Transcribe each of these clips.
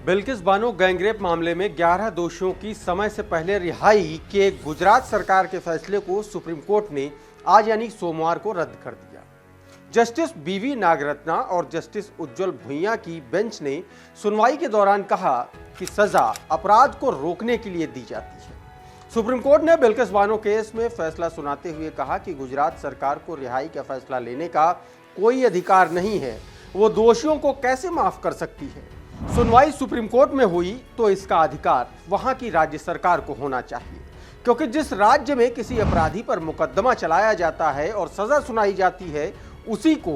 Bilkis Bano gangrape मामले में 11 दोषियों की समय से पहले रिहाई के गुजरात सरकार के फैसले को सुप्रीम कोर्ट ने आज यानी सोमवार को रद्द कर दिया। जस्टिस बीवी नागरत्ना और जस्टिस उज्जवल भुइयां की बेंच ने सुनवाई के दौरान कहा कि सजा अपराध को रोकने के लिए दी जाती है। सुप्रीम कोर्ट ने बिल्किस बानो केस में फैसला सुनाते हुए कहा कि गुजरात सरकार को रिहाई का फैसला लेने का कोई अधिकार नहीं है, वो दोषियों को कैसे माफ कर सकती है। सुनवाई सुप्रीम कोर्ट में हुई तो इसका अधिकार वहां की राज्य सरकार को होना चाहिए, क्योंकि जिस राज्य में किसी अपराधी पर मुकदमा चलाया जाता है और सजा सुनाई जाती है, उसी को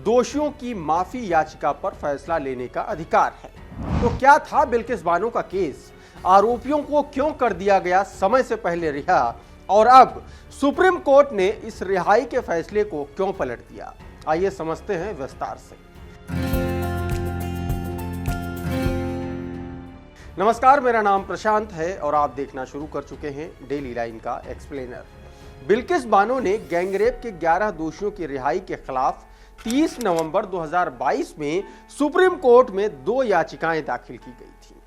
दोषियों की माफी याचिका पर फैसला लेने का अधिकार है। तो क्या था बिल्किस बानो का केस? आरोपियों को क्यों कर दिया गया समय से पहले रिहा, और अब सुप्रीम कोर्ट ने इस रिहाई के फैसले को क्यों पलट दिया? आइए समझते हैं विस्तार से। नमस्कार, मेरा नाम प्रशांत है और आप देखना शुरू कर चुके हैं डेली लाइन का एक्सप्लेनर। बिल्किस बानो ने गैंगरेप के 11 दोषियों की रिहाई के खिलाफ 30 नवंबर 2022 में सुप्रीम कोर्ट में 2 याचिकाएं दाखिल की गई थी।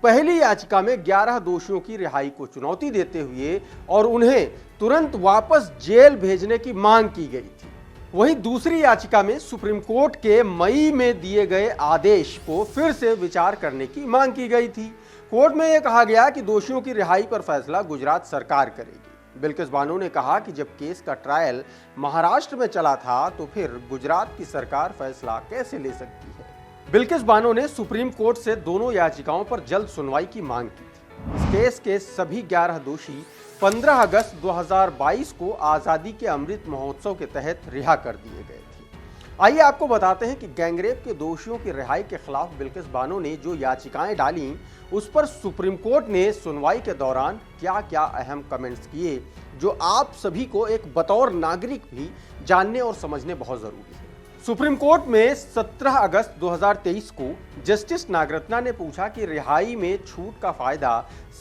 पहली याचिका में 11 दोषियों की रिहाई को चुनौती देते हुए और उन्हें तुरंत वापस जेल भेजने की मांग की गई थी। वहीं दूसरी याचिका में सुप्रीम कोर्ट के मई में दिए गए आदेश को फिर से विचार करने की मांग की गई थी। कोर्ट में यह कहा गया कि दोषियों की रिहाई पर फैसला गुजरात सरकार करेगी। बिल्किस बानो ने कहा कि जब केस का ट्रायल महाराष्ट्र में चला था तो फिर गुजरात की सरकार फैसला कैसे ले सकती है। बिल्किस बानो ने सुप्रीम कोर्ट से दोनों याचिकाओं पर जल्द सुनवाई की मांग की थी। इस केस के सभी 11 दोषी 15 अगस्त 2022 को आजादी के अमृत महोत्सव के तहत रिहा कर दिए गए थे। आइए आपको बताते हैं कि गैंगरेप के दोषियों की रिहाई के खिलाफ बिल्किस बानो ने जो याचिकाएं डाली, उस पर सुप्रीम कोर्ट ने सुनवाई के दौरान क्या क्या अहम कमेंट्स किए, जो आप सभी को एक बतौर नागरिक भी जानने और समझने बहुत जरूरी है। सुप्रीम कोर्ट में 17 अगस्त 2023 को जस्टिस नागरत्ना ने पूछा कि रिहाई में छूट का फायदा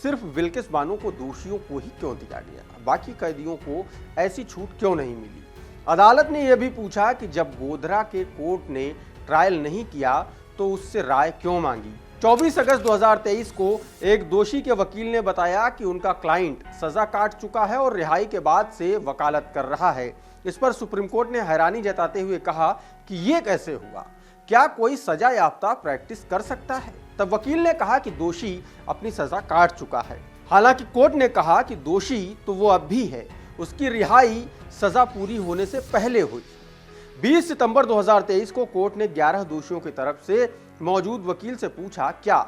सिर्फ बिल्किस बानो को दोषियों को ही क्यों दिया गया, बाकी कैदियों को ऐसी छूट क्यों नहीं मिली। अदालत ने यह भी पूछा कि जब गोधरा के कोर्ट ने ट्रायल नहीं किया तो उससे राय क्यों मांगी। 24 अगस्त 2023 को एक दोषी के वकील ने बताया कि उनका क्लाइंट सजा काट चुका है और रिहाई के बाद से वकालत कर रहा है। इस पर सुप्रीम कोर्ट ने हैरानी जताते हुए कहा कि यह कैसे हुआ, क्या कोई सजा याफ्ता प्रैक्टिस कर सकता है। तब वकील ने कहा कि दोषी अपनी सजा काट चुका है। हालांकि कोर्ट ने कहा कि दोषी तो वो अब भी है, उसकी रिहाई सजा पूरी होने से पहले हुई। 20 सितंबर 2023 को कोर्ट ने 11 दोषियों की तरफ से मौजूद वकील से पूछा, क्या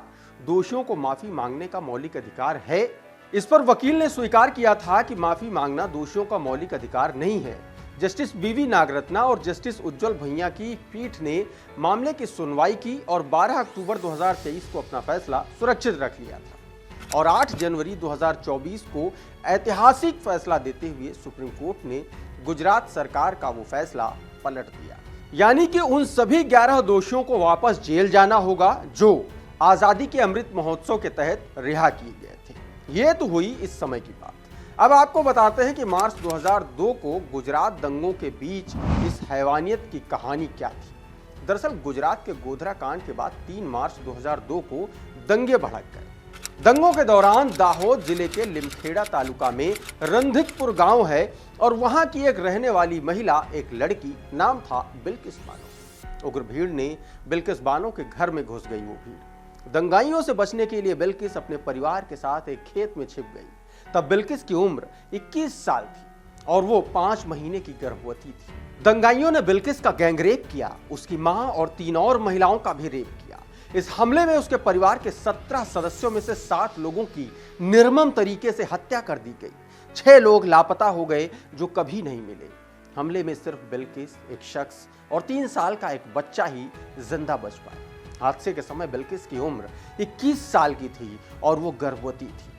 दोषियों को माफी मांगने का मौलिक अधिकार है। इस पर वकील ने स्वीकार किया था कि माफी मांगना दोषियों का मौलिक अधिकार नहीं है। जस्टिस बीवी नागरत्ना और जस्टिस उज्जवल भुइयां की पीठ ने मामले की सुनवाई की और 12 अक्टूबर 2023 को अपना फैसला सुरक्षित रख लिया था और 8 जनवरी 2024 को ऐतिहासिक फैसला देते हुए सुप्रीम कोर्ट ने गुजरात सरकार का वो फैसला पलट दिया। यानी कि उन सभी 11 दोषियों को वापस जेल जाना होगा जो आजादी के अमृत महोत्सव के तहत रिहा किए गए थे। ये तो हुई इस समय की बात। अब आपको बताते हैं कि मार्च 2002 को गुजरात दंगों के बीच इस हैवानियत की कहानी क्या थी। दरअसल गुजरात के गोधरा कांड के बाद 3 मार्च 2002 को दंगे भड़क गए। दंगों के दौरान दाहोद जिले के लिमखेड़ा तालुका में रंधिकपुर गांव है और वहां की एक रहने वाली महिला, एक लड़की, नाम था बिल्किस बानो। उग्र भीड़ ने बिल्किस बानो के घर में घुस गई। वो भीड़ दंगाइयों से बचने के लिए बिल्किस अपने परिवार के साथ एक खेत में छिप गई। तब बिल्किस की उम्र 21 साल थी और वो 5 महीने की गर्भवती थी। दंगाइयों ने बिल्किस का गैंगरेप किया, उसकी मां और 3 और महिलाओं का भी रेप किया। इस हमले में उसके परिवार के 17 सदस्यों में से 7 लोगों की निर्मम तरीके से हत्या कर दी गई। 6 लोग लापता हो गए जो कभी नहीं मिले। हमले में सिर्फ बिल्किस, एक शख्स और 3 साल का एक बच्चा ही जिंदा बच पाए। हादसे के समय बिल्किस की उम्र 21 साल की थी और वो गर्भवती थी।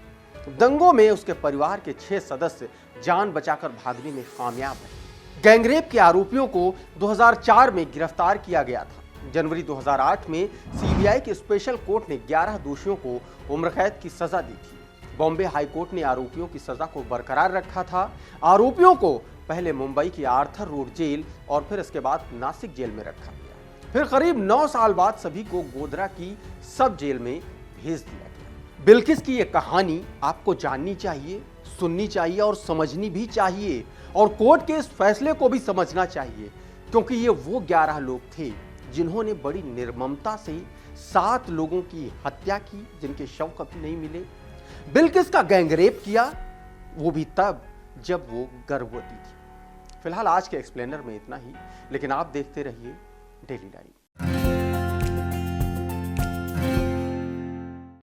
दंगों में उसके परिवार के 6 सदस्य जान बचाकर भागने में कामयाब रहे। गैंगरेप के आरोपियों को 2004 में गिरफ्तार किया गया था। जनवरी 2008 में सीबीआई की स्पेशल कोर्ट ने 11 दोषियों को उम्र कैद की सजा दी थी। बॉम्बे हाई कोर्ट ने आरोपियों की सजा को बरकरार रखा था। आरोपियों को पहले मुंबई की आर्थर रोड जेल और फिर इसके बाद नासिक जेल में रखा गया। फिर करीब 9 साल बाद सभी को गोधरा की सब जेल में भेज दिया गया। बिल्किस की यह कहानी आपको जाननी चाहिए, सुननी चाहिए और समझनी भी चाहिए, और कोर्ट के इस फैसले को भी समझना चाहिए, क्योंकि ये वो 11 लोग थे जिन्होंने बड़ी निर्ममता से 7 लोगों की हत्या की, जिनके शव कभी नहीं मिले। बिल्किस का गैंगरेप किया, वो भी तब जब वो गर्भवती थी। फिलहाल आज के एक्सप्लेनर में इतना ही, लेकिन आप देखते रहिए डेली लाइन।